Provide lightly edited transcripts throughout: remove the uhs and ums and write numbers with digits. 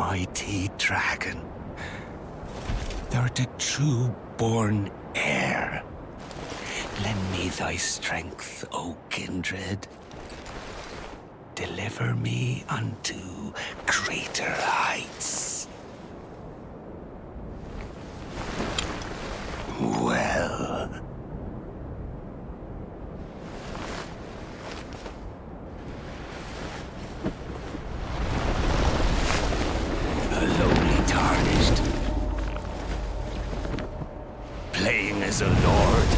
mighty dragon. Thou the true-born heir. Lend me thy strength, O kindred. Deliver me unto greater heights. Well. A lowly tarnished. Playing as a lord.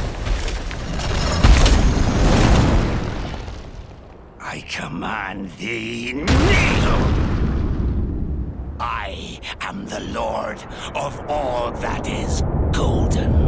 I command thee, kneel! I am the lord of all that is golden.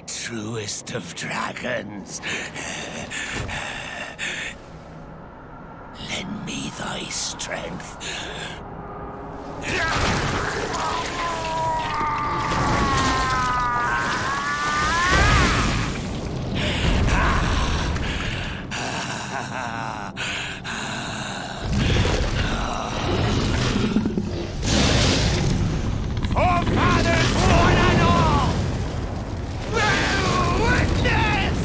Truest of dragons. Lend me thy strength. Forefathers, one and all! Bear witness!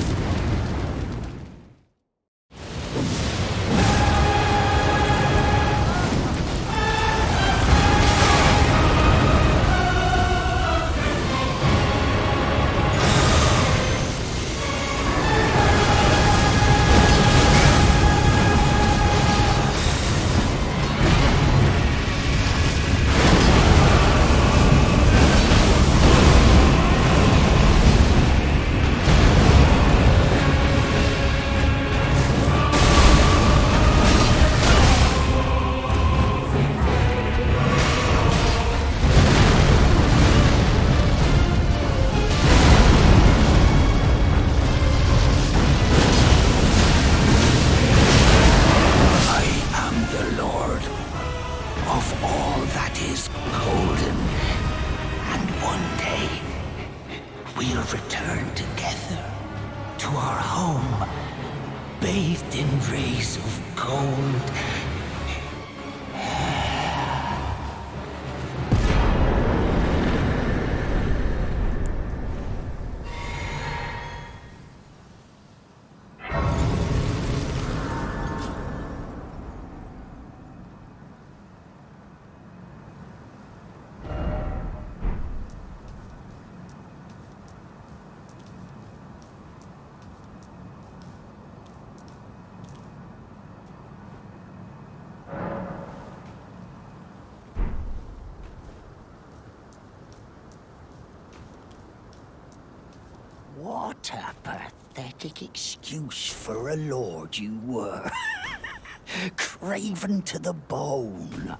Of all that is golden, and one day we'll return together to our home, bathed in rays of gold. What a pathetic excuse for a lord you were. Craven to the bone.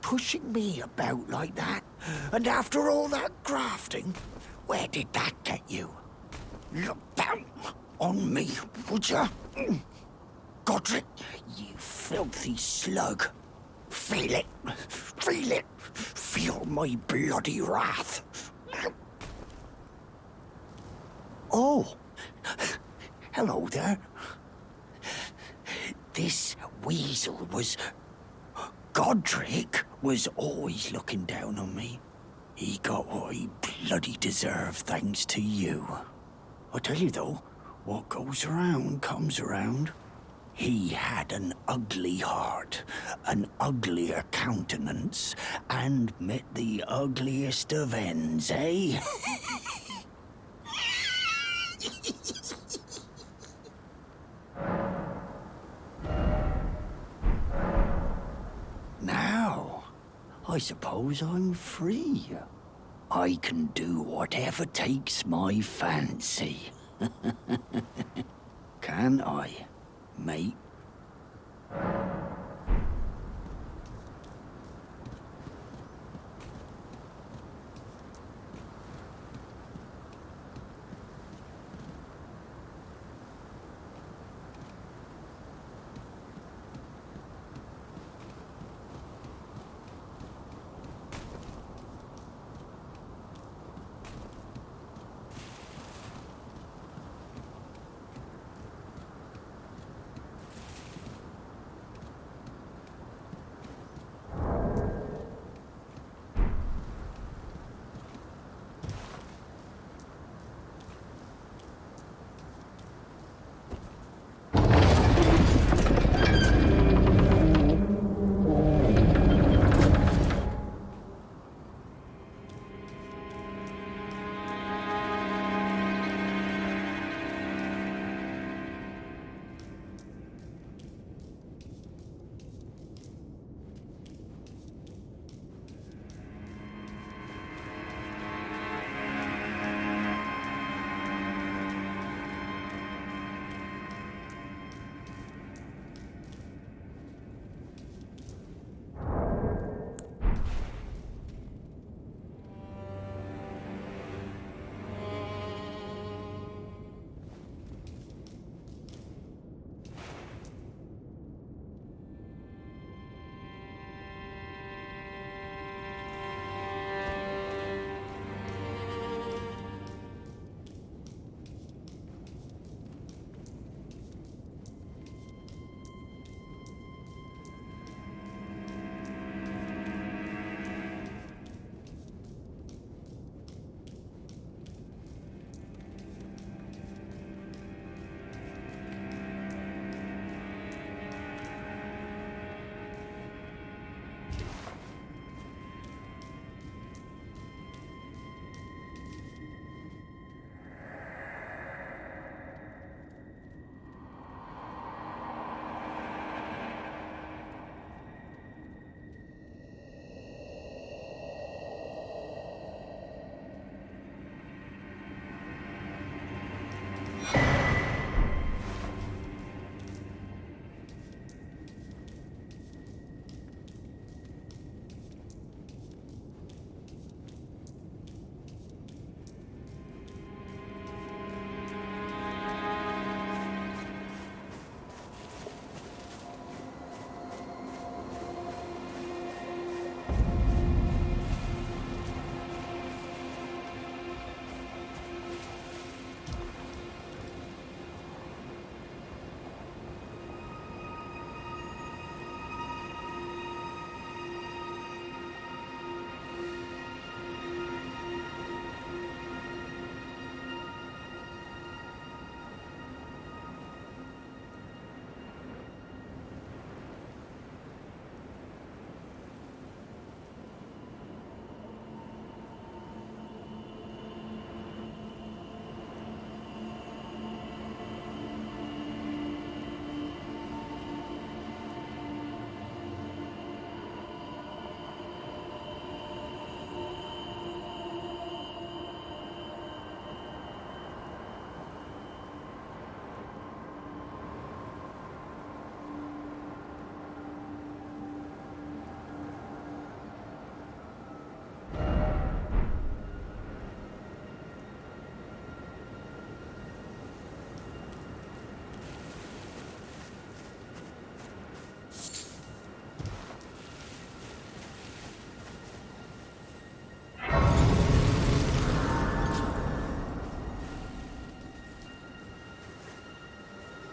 Pushing me about like that. And after all that grafting, where did that get you? Look down on me, would ya? Godric, you filthy slug. Feel it. Feel it. Feel my bloody wrath. Oh, hello there. this weasel was... Godric was always looking down on me. He got what he bloody deserved thanks to you. I tell you though, what goes around comes around. He had an ugly heart, an uglier countenance, and met the ugliest of ends, eh? Now, I suppose I'm free. I can do whatever takes my fancy. Can I, mate?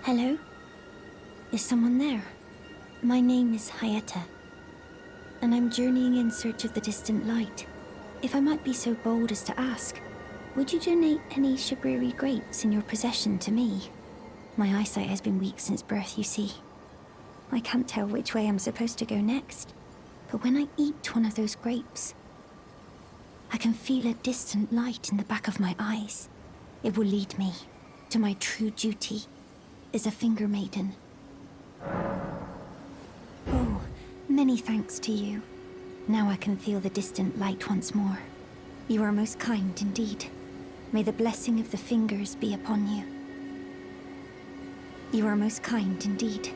Hello? Is someone there? My name is Hayata, and I'm journeying in search of the distant light. If I might be so bold as to ask, would you donate any Shabriri grapes in your possession to me? My eyesight has been weak since birth, you see. I can't tell which way I'm supposed to go next, but when I eat one of those grapes, I can feel a distant light in the back of my eyes. It will lead me to my true duty as a finger maiden. Oh, many thanks to you. Now I can feel the distant light once more. You are most kind indeed. May the blessing of the fingers be upon you. You are most kind indeed.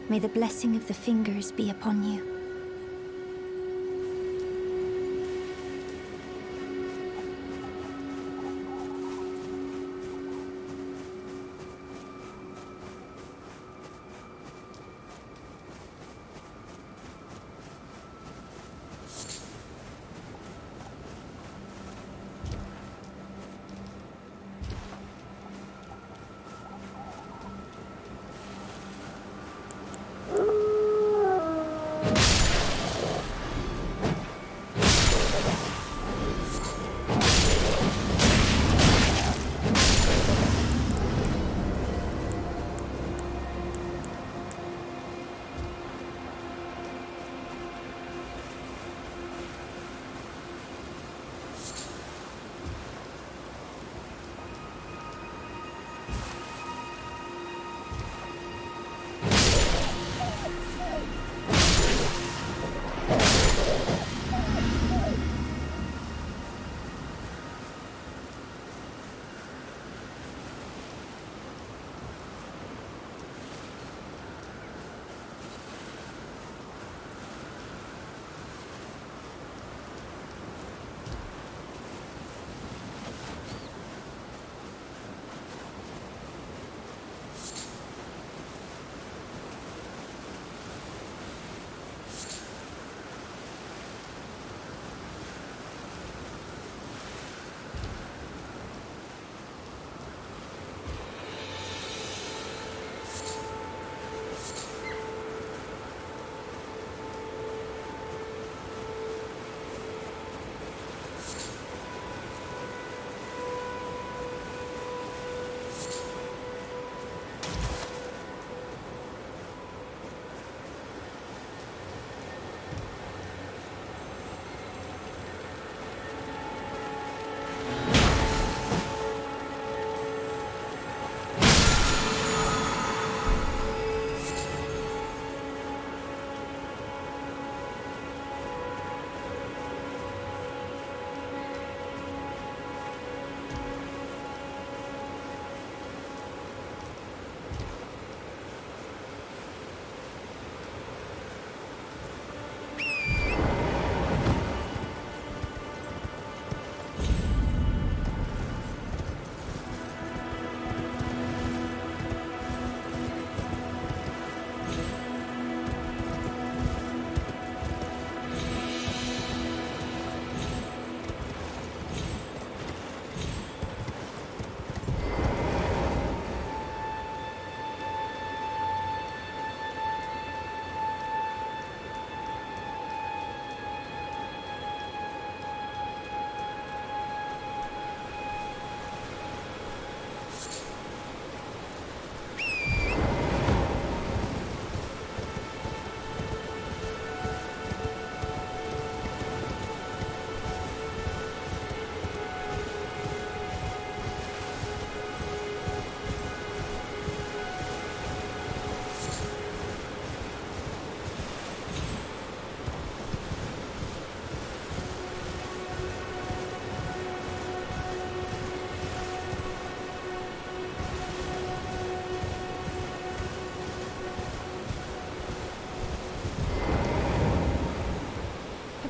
May the blessing of the fingers be upon you.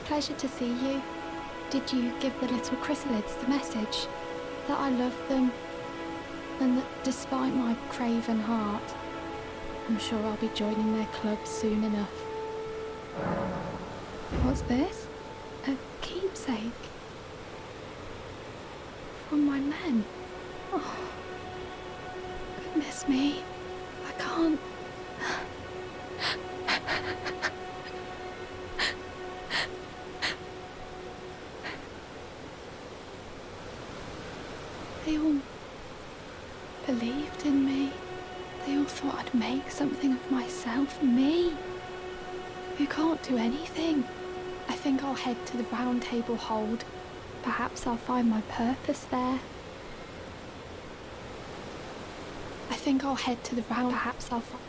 Pleasure to see you. Did you give the little chrysalids the message that I love them and that despite my craven heart, I'm sure I'll be joining their club soon enough? What's this? A keepsake? From my men? Oh, goodness me. I can't... They all believed in me. They all thought I'd make something of myself. Me, who can't do anything. I think I'll head to the round table hold. Perhaps I'll find my purpose there. I think I'll head to the round. Perhaps I'll find.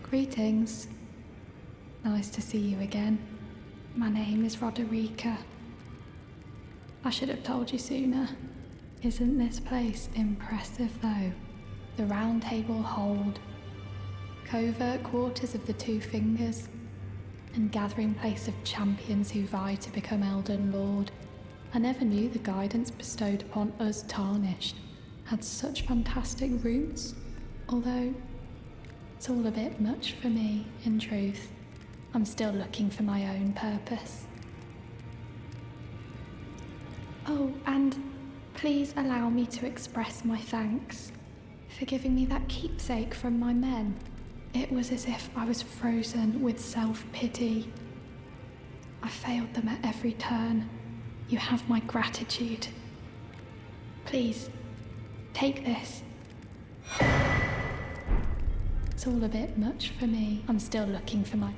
Greetings. Nice to see you again. My name is Roderica. I should have told you sooner. Isn't this place impressive though? The round table hold, covert quarters of the Two Fingers, and gathering place of champions who vie to become Elden Lord. I never knew the guidance bestowed upon us Tarnished had such fantastic roots, although it's all a bit much for me, in truth. I'm still looking for my own purpose. Oh, and please allow me to express my thanks for giving me that keepsake from my men. It was as if I was frozen with self-pity. I failed them at every turn. You have my gratitude. Please, take this. It's all a bit much for me. I'm still looking for my...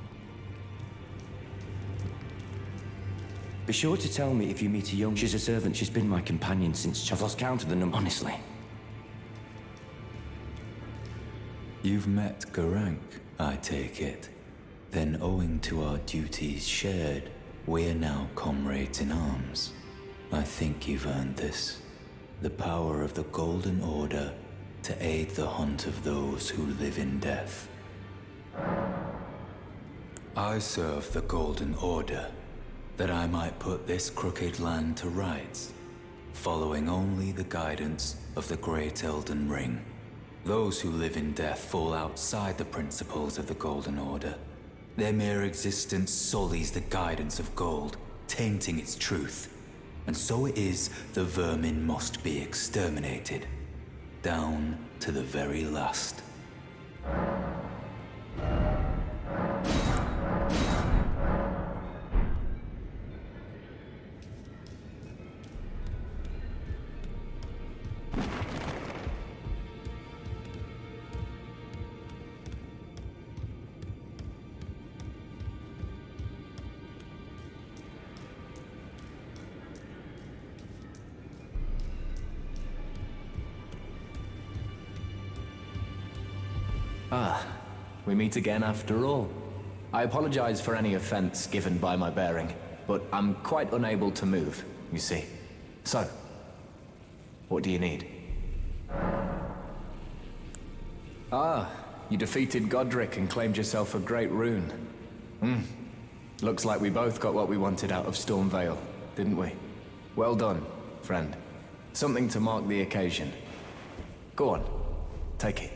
Be sure to tell me if you meet a young... She's a servant. She's been my companion since... I've lost count of the number, honestly. You've met Garank, I take it. Then owing to our duties shared, we're now comrades in arms. I think you've earned this. The power of the Golden Order to aid the hunt of those who live in death. I serve the Golden Order, that I might put this crooked land to rights, following only the guidance of the Great Elden Ring. Those who live in death fall outside the principles of the Golden Order. Their mere existence sullies the guidance of gold, tainting its truth. And so it is the vermin must be exterminated, down to the very last. Ah, we meet again after all. I apologize for any offense given by my bearing, but I'm quite unable to move, you see. So, what do you need? Ah, you defeated Godric and claimed yourself a great rune. Looks like we both got what we wanted out of Stormvale, didn't we? Well done, friend. Something to mark the occasion. Go on, take it.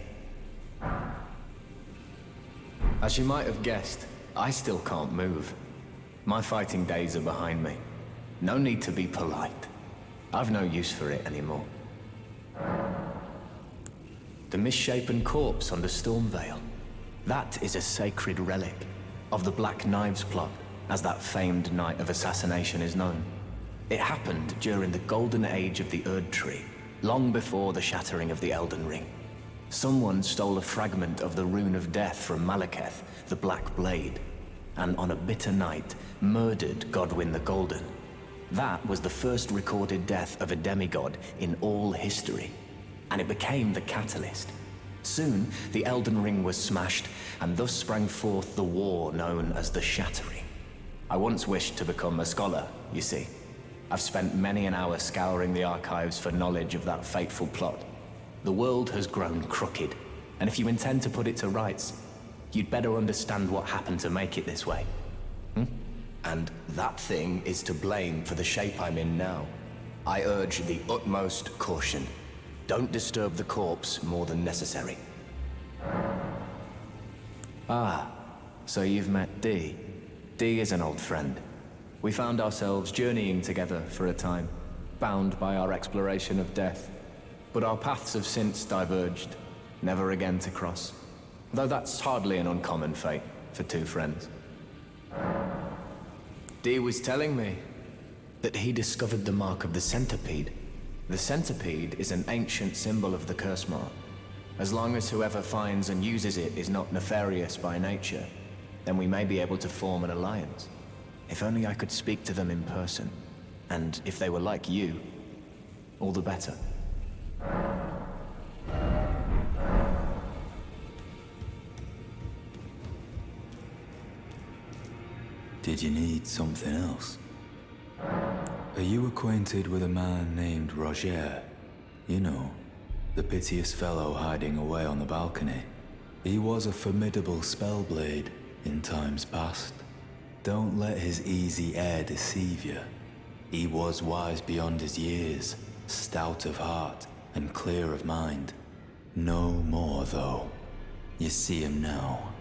As you might have guessed, I still can't move. My fighting days are behind me. No need to be polite. I've no use for it anymore. The misshapen corpse under Stormvale. That is a sacred relic of the Black Knives plot, as that famed night of assassination is known. It happened during the golden age of the Erd Tree, long before the shattering of the Elden Ring. Someone stole a fragment of the Rune of Death from Malekith, the Black Blade, and on a bitter night, murdered Godwyn the Golden. That was the first recorded death of a demigod in all history, and it became the catalyst. Soon, the Elden Ring was smashed, and thus sprang forth the war known as the Shattering. I once wished to become a scholar, you see. I've spent many an hour scouring the archives for knowledge of that fateful plot. The world has grown crooked, and if you intend to put it to rights, you'd better understand what happened to make it this way. And that thing is to blame for the shape I'm in now. I urge the utmost caution. Don't disturb the corpse more than necessary. Ah, so you've met Dee. Dee is an old friend. We found ourselves journeying together for a time, bound by our exploration of death. But our paths have since diverged, never again to cross. Though that's hardly an uncommon fate for two friends. Dee was telling me that he discovered the mark of the centipede. The centipede is an ancient symbol of the curse mark. As long as whoever finds and uses it is not nefarious by nature, then we may be able to form an alliance. If only I could speak to them in person. And if they were like you, all the better. Did you need something else? Are you acquainted with a man named Roger? You know, the piteous fellow hiding away on the balcony. He was a formidable spellblade in times past. Don't let his easy air deceive you. He was wise beyond his years, stout of heart and clear of mind. No more, though. You see him now,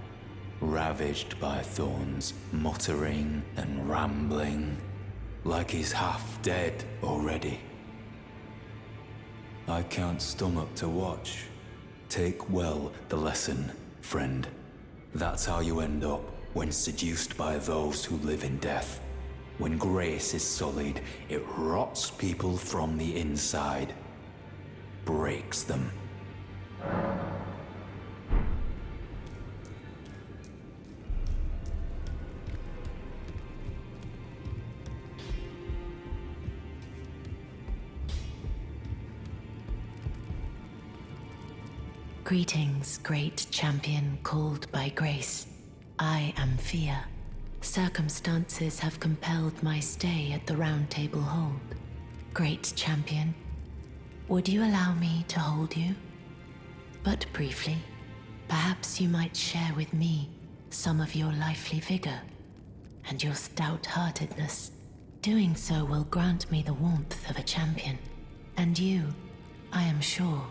ravaged by thorns, muttering and rambling, like he's half dead already. I can't stomach to watch. Take well the lesson, friend. That's how you end up when seduced by those who live in death. When grace is sullied, it rots people from the inside, breaks them. Greetings, great champion called by grace. I am Fia. Circumstances have compelled my stay at the Round Table Hold. Great champion, would you allow me to hold you? But briefly, perhaps you might share with me some of your lively vigor and your stout-heartedness. Doing so will grant me the warmth of a champion, and you, I am sure,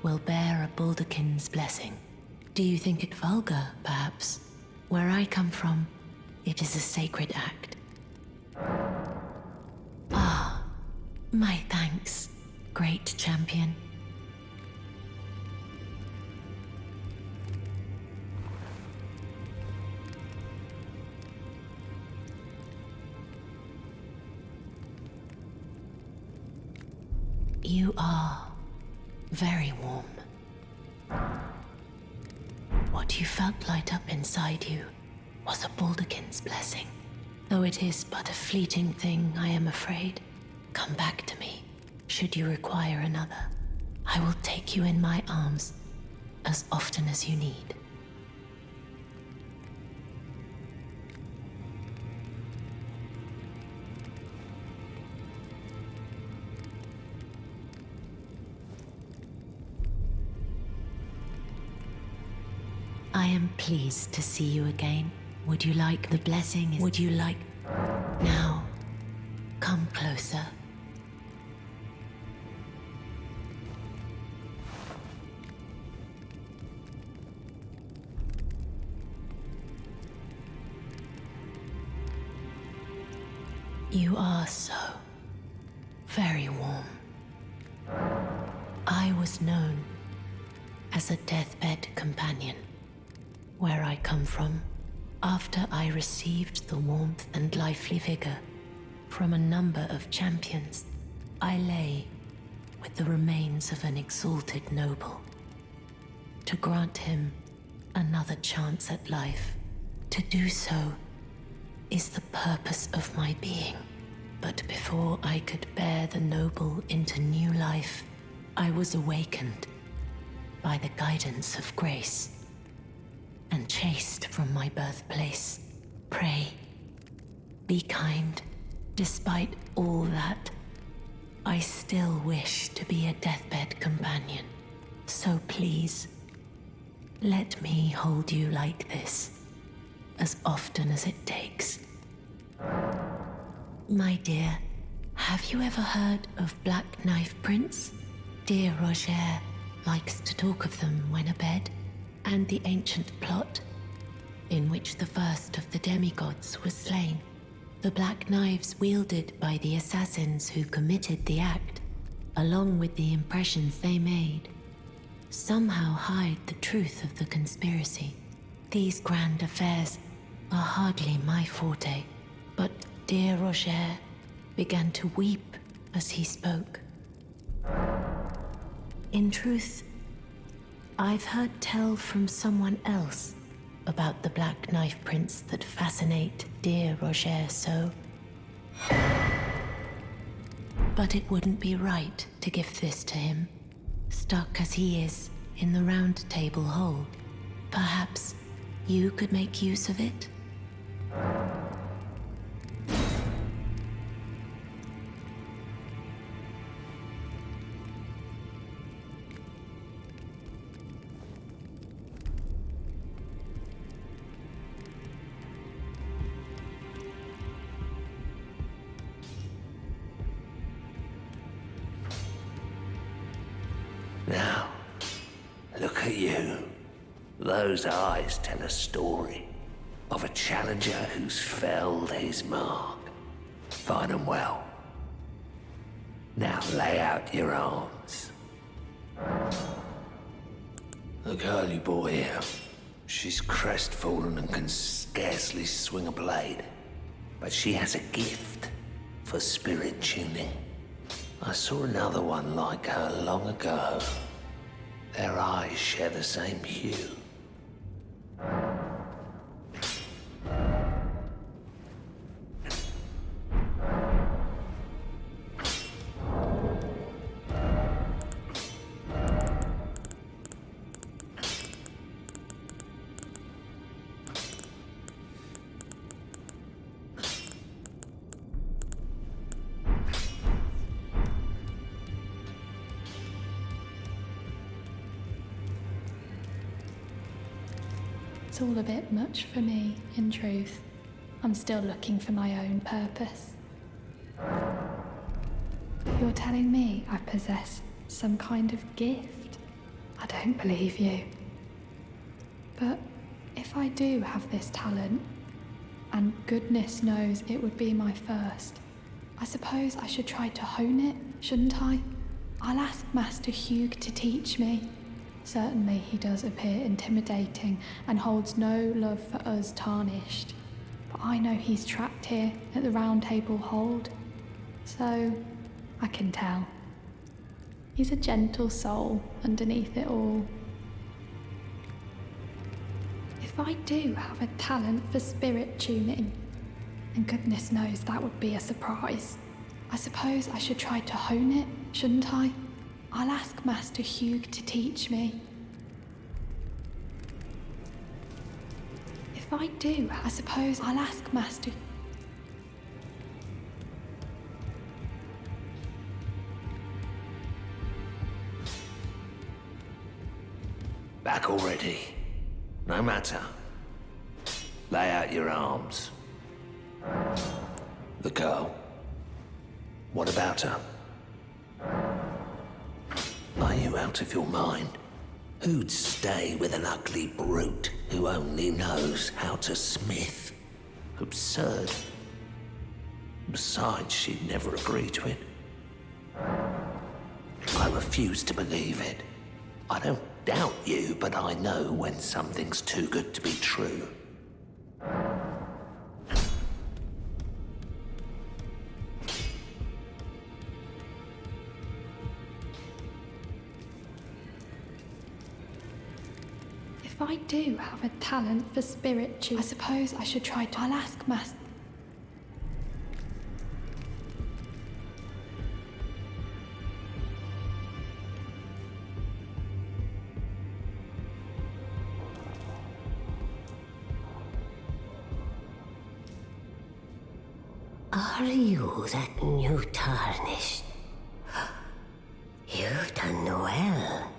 will bear a Baldakin's blessing. Do you think it vulgar, perhaps? Where I come from, it is a sacred act. Ah, my thanks, great champion. You are very warm. What you felt light up inside you was a Baldakin's blessing. Though it is but a fleeting thing, I am afraid. Come back to me, should you require another. I will take you in my arms as often as you need. I am pleased to see you again. Would you like the blessing? Would you like... Now, come closer. You are so very warm. I was known as a deathbed companion. Where I come from, after I received the warmth and lively vigor from a number of champions, I lay with the remains of an exalted noble. To grant him another chance at life, to do so is the purpose of my being. But before I could bear the noble into new life, I was awakened by the guidance of grace and chased from my birthplace. Pray, Be kind. Despite all that, I still wish to be a deathbed companion. So please, let me hold you like this, as often as it takes. My dear, have you ever heard of Black Knife Prince? Dear Roger likes to talk of them when abed, and the ancient plot in which the first of the demigods was slain. The black knives wielded by the assassins who committed the act, along with the impressions they made, somehow hide the truth of the conspiracy. These grand affairs are hardly my forte, but dear Roger began to weep as he spoke. In truth, I've heard tell from someone else about the Black Knife Prince that fascinate dear Roger so. But it wouldn't be right to give this to him, stuck as he is in the Round Table Hold. Perhaps you could make use of it? Now, look at you. Those eyes tell a story of a challenger who's felled his mark. Fine and well. Now lay out your arms. The girly boy here, she's crestfallen and can scarcely swing a blade. But she has a gift for spirit tuning. I saw another one like her long ago. Their eyes share the same hue. It's all a bit much for me, in truth. I'm still looking for my own purpose. You're telling me I possess some kind of gift? I don't believe you. But if I do have this talent, and goodness knows it would be my first, I suppose I should try to hone it, shouldn't I? I'll ask Master Hugh to teach me. Certainly he does appear intimidating and holds no love for us tarnished. But I know he's trapped here at the Round Table Hold. So, I can tell. He's a gentle soul underneath it all. If I do have a talent for spirit tuning, and goodness knows that would be a surprise, I suppose I should try to hone it, shouldn't I? I'll ask Master Hugh to teach me. If I do, I suppose I'll ask Master... Back already. No matter. Lay out your arms. The girl. What about her? Are you out of your mind? Who'd stay with an ugly brute who only knows how to smith? Absurd. Besides, she'd never agree to it. I refuse to believe it. I don't doubt you, but I know when something's too good to be true. If I do have a talent for spirit tuning, I suppose I should try to... I'll ask Master... Are you that new tarnished? You've done well.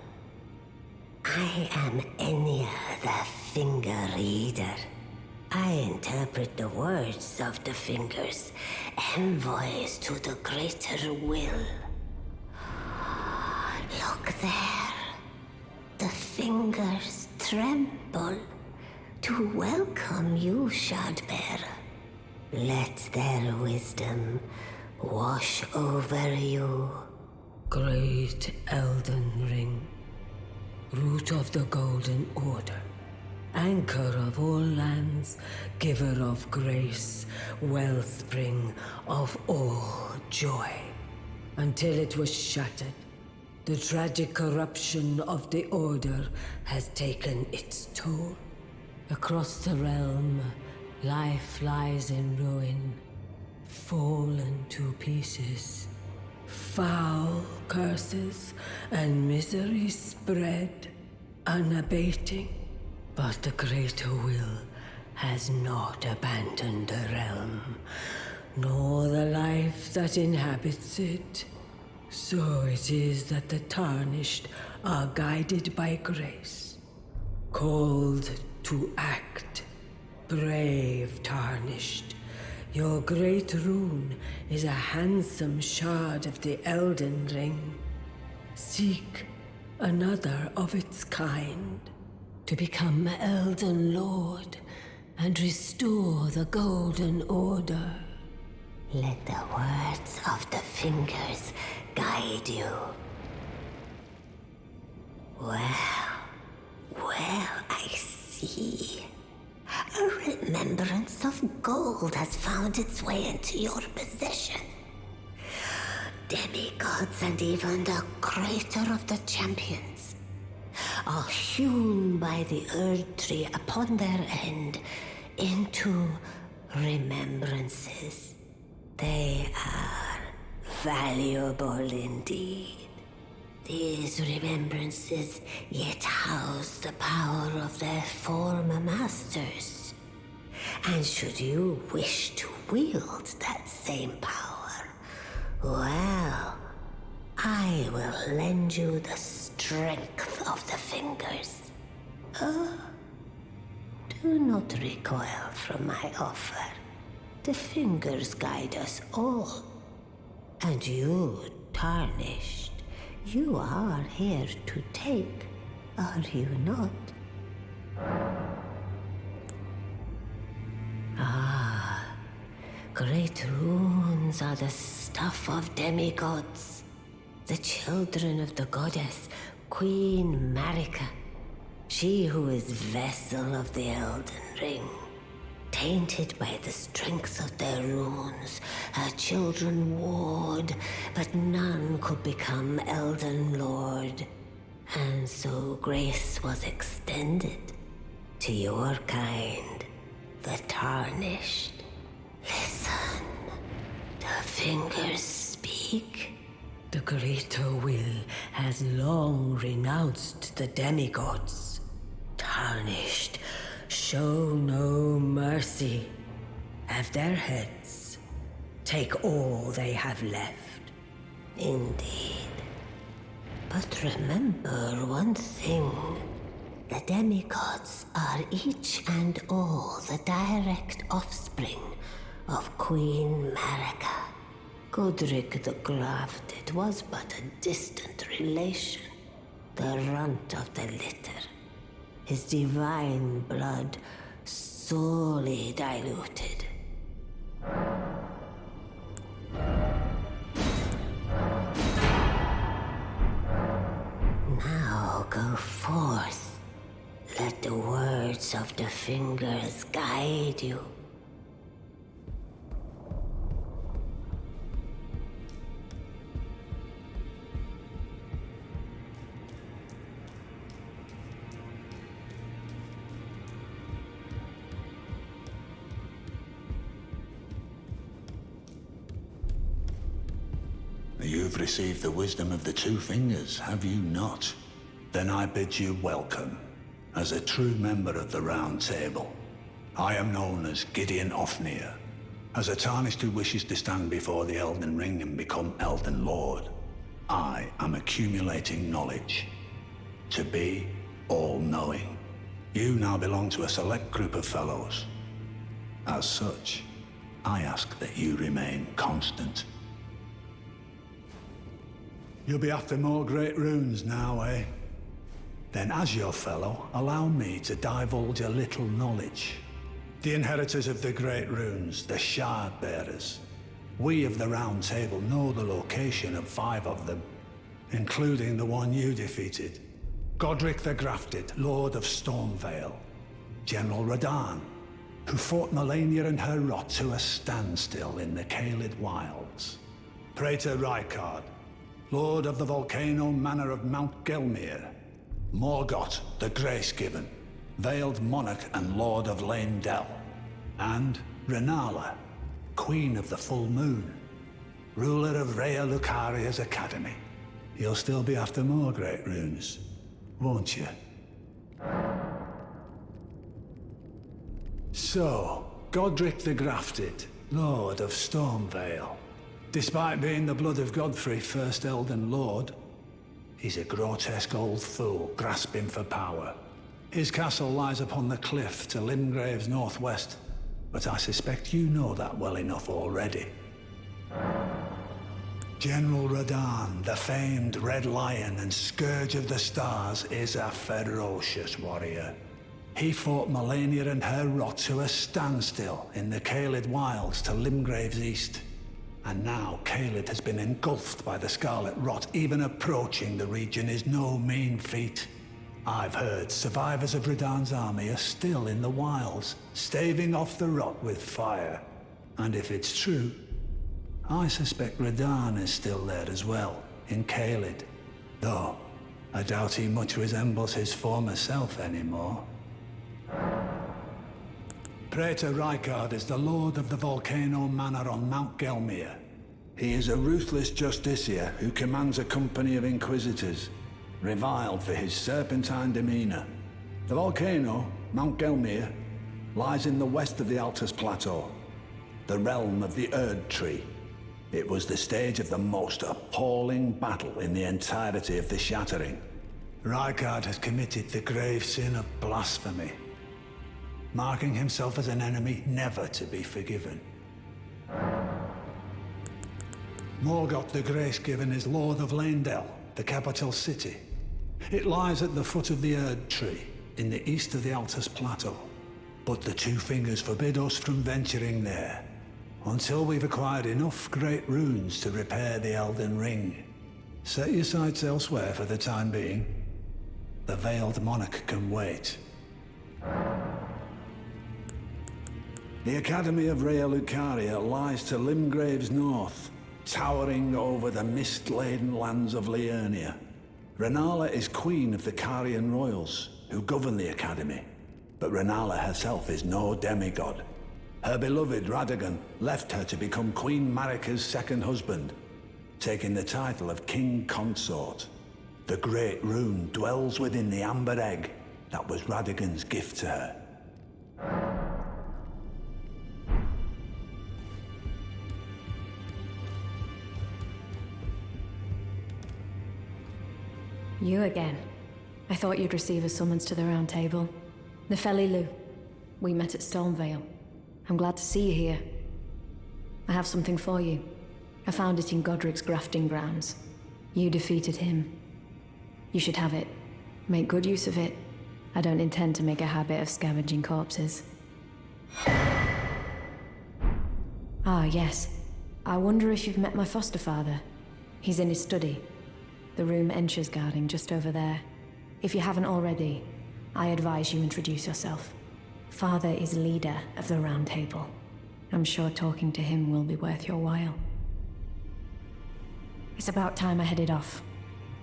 I am Enya the Finger Reader. I interpret the words of the fingers, envoys to the greater will. Look there. The fingers tremble to welcome you, Shardbearer. Let their wisdom wash over you. Great Elden Ring, root of the Golden Order, anchor of all lands, giver of grace, wellspring of all joy. Until it was shattered, the tragic corruption of the Order has taken its toll. Across the realm, life lies in ruin, fallen to pieces. Foul curses and misery spread, unabating. But the greater will has not abandoned the realm, nor the life that inhabits it. So it is that the Tarnished are guided by grace, called to act. Brave Tarnished, your great rune is a handsome shard of the Elden Ring. Seek another of its kind to become Elden Lord and restore the Golden Order. Let the words of the fingers guide you. Well, I see. A remembrance of gold has found its way into your possession. Demigods and even the creator of the champions are hewn by the Erd Tree upon their end into remembrances. They are valuable indeed. These remembrances yet house the power of their former masters. And should you wish to wield that same power, well, I will lend you the strength of the fingers. Do not recoil from my offer. The fingers guide us all. And you, Tarnished, you are here to take, are you not? Great runes are the stuff of demigods, the children of the goddess, Queen Marika, she who is vessel of the Elden Ring. Tainted by the strength of their runes, her children warred, but none could become Elden Lord. And so grace was extended to your kind, the Tarnished. Listen, the fingers speak. The greater will has long renounced the demigods. Tarnished, show no mercy. Have their heads. Take all they have left. Indeed. But remember one thing. The demigods are each and all the direct offspring of Queen Marika. Godric the Grafted was but a distant relation, the runt of the litter. His divine blood sorely diluted. Now go forth. Let the words of the fingers guide you. You've received the wisdom of the two fingers, have you not? Then I bid you welcome, as a true member of the Round Table. I am known as Gideon Ofnir, As a Tarnished who wishes to stand before the Elden Ring and become Elden Lord, I am accumulating knowledge. To be all-knowing. You now belong to a select group of fellows. As such, I ask that you remain constant. You'll be after more great runes now, eh? Then as your fellow, allow me to divulge a little knowledge. The inheritors of the great runes, the Shard Bearers. We of the Round Table know the location of 5 of them, including the one you defeated. Godric the Grafted, Lord of Stormvale. General Radahn, who fought Melania and her rot to a standstill in the Caelid Wilds. Praetor Rykard, Lord of the Volcano Manor of Mount Gelmir. Morgoth the Grace-Given, Veiled Monarch and Lord of Leyndell. And Renala, Queen of the Full Moon, ruler of Rhea Lucaria's Academy. You'll still be after more great runes, won't you? So, Godric the Grafted, Lord of Stormvale. Despite being the blood of Godfrey, first Elden Lord, he's a grotesque old fool grasping for power. His castle lies upon the cliff to Limgrave's northwest, but I suspect you know that well enough already. General Radahn, the famed Red Lion and Scourge of the Stars, is a ferocious warrior. He fought Melania and her rot to a standstill in the Caelid Wilds to Limgrave's east. And now Caelid has been engulfed by the Scarlet Rot. Even approaching the region is no mean feat. I've heard survivors of Radahn's army are still in the wilds, staving off the rot with fire. And if it's true, I suspect Radahn is still there as well, in Caelid. Though, I doubt he much resembles his former self anymore. Praetor Rykard is the Lord of the Volcano Manor on Mount Gelmir. He is a ruthless justiciar who commands a company of inquisitors, reviled for his serpentine demeanor. The volcano, Mount Gelmir, lies in the west of the Altus Plateau, the realm of the Erd Tree. It was the stage of the most appalling battle in the entirety of the Shattering. Rykard has committed the grave sin of blasphemy, marking himself as an enemy never to be forgiven. Morgoth the Grace-Given is Lord of Leyndell, the capital city. It lies at the foot of the Erd Tree, in the east of the Altus Plateau. But the Two Fingers forbid us from venturing there, until we've acquired enough great runes to repair the Elden Ring. Set your sights elsewhere for the time being. The Veiled Monarch can wait. The Academy of Rhea Lucaria lies to Limgrave's north, towering over the mist-laden lands of Liurnia. Renala is queen of the Carian royals, who govern the Academy. But Renala herself is no demigod. Her beloved Radagon left her to become Queen Marika's second husband, taking the title of King Consort. The Great Rune dwells within the Amber Egg that was Radagon's gift to her. You again. I thought you'd receive a summons to the Round Table. Nefeli Lu. We met at Stormvale. I'm glad to see you here. I have something for you. I found it in Godric's grafting grounds. You defeated him. You should have it. Make good use of it. I don't intend to make a habit of scavenging corpses. Ah, yes. I wonder if you've met my foster father. He's in his study. The room Ensha's guarding just over there. If you haven't already, I advise you introduce yourself. Father is leader of the Round Table. I'm sure talking to him will be worth your while. It's about time I headed off.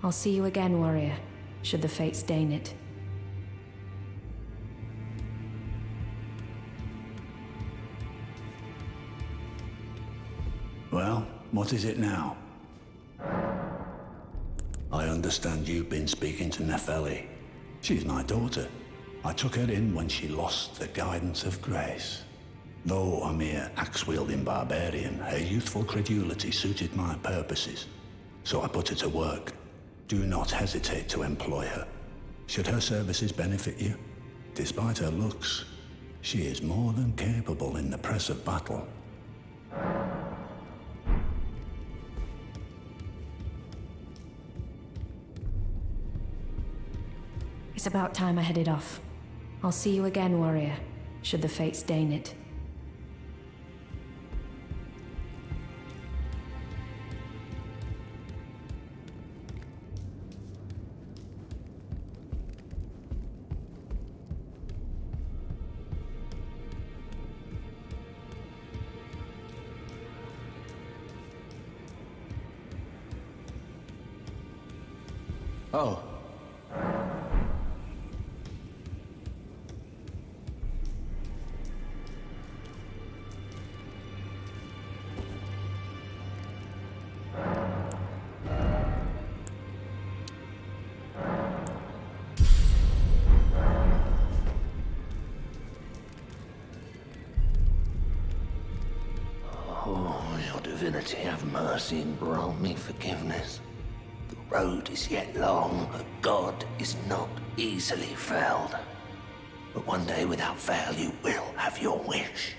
I'll see you again, warrior, should the fates deign it. Well, what is it now? I understand you've been speaking to Nefeli. She's my daughter. I took her in when she lost the guidance of grace. Though a mere axe-wielding barbarian, her youthful credulity suited my purposes. So I put her to work. Do not hesitate to employ her. Should her services benefit you, despite her looks, she is more than capable in the press of battle. It's about time I headed off. I'll see you again, warrior, should the fates deign it. Oh. Oh, your divinity, have mercy and grant me forgiveness. The road is yet long, a god is not easily felled. But one day without fail you will have your wish.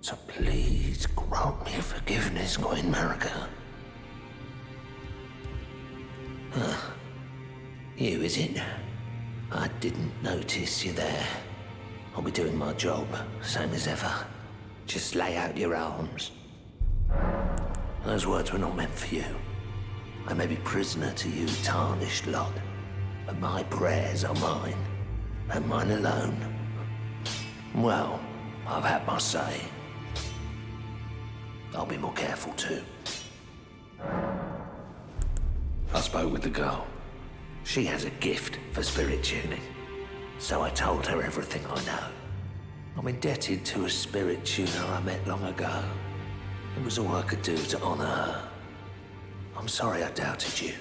So please grant me forgiveness, Queen Marika. You, is it? I didn't notice you there. I'll be doing my job, same as ever. Just lay out your arms. Those words were not meant for you. I may be prisoner to you, tarnished lot, but my prayers are mine, and mine alone. Well, I've had my say. I'll be more careful too. I spoke with the girl. She has a gift for spirit tuning, so I told her everything I know. I'm indebted to a spirit tuner I met long ago. It was all I could do to honor her. I'm sorry I doubted you.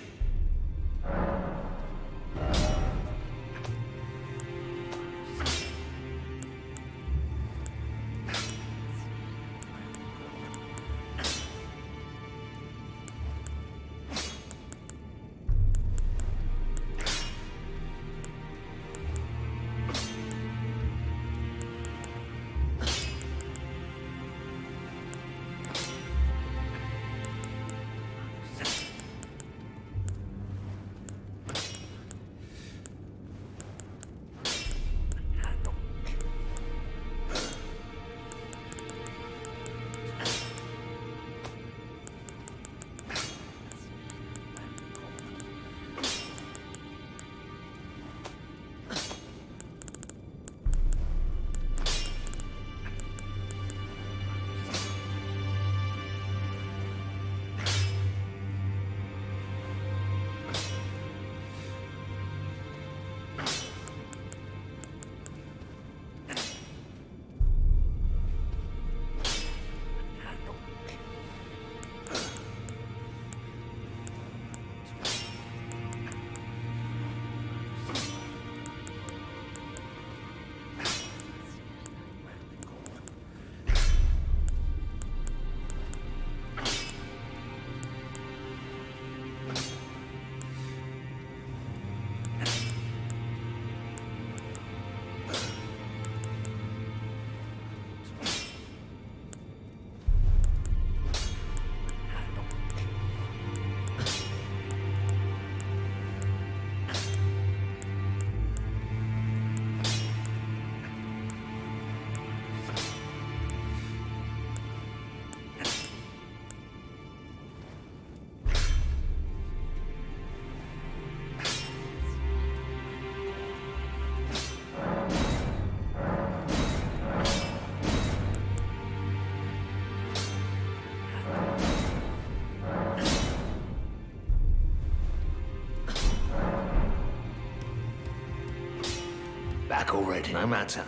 Back already, no matter.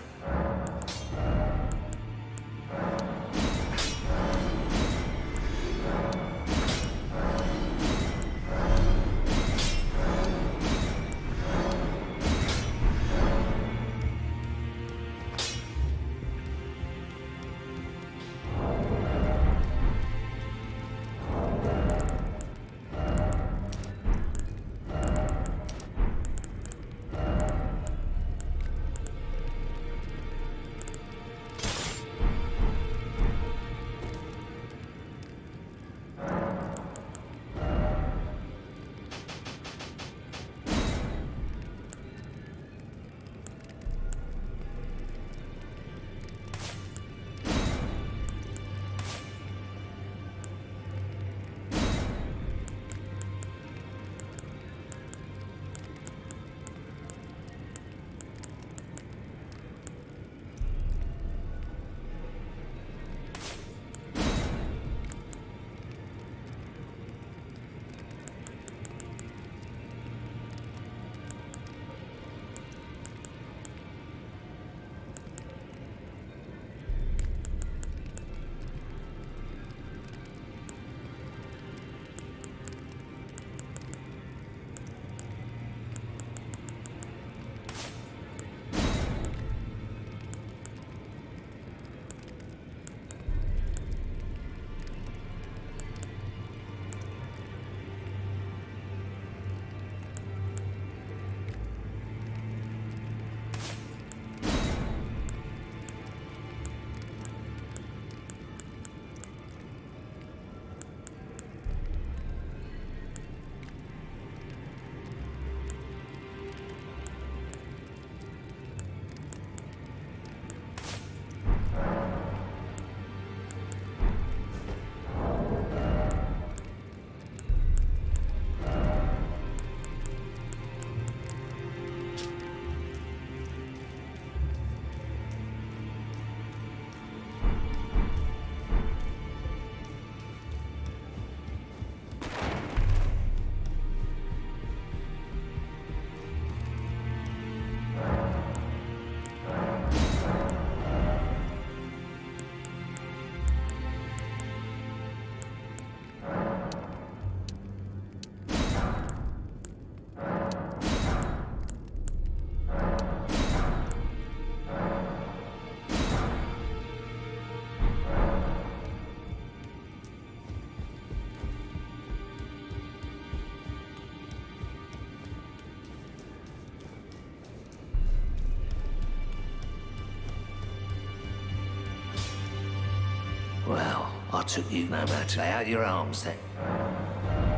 Well, I took you no matter. Lay out your arms then.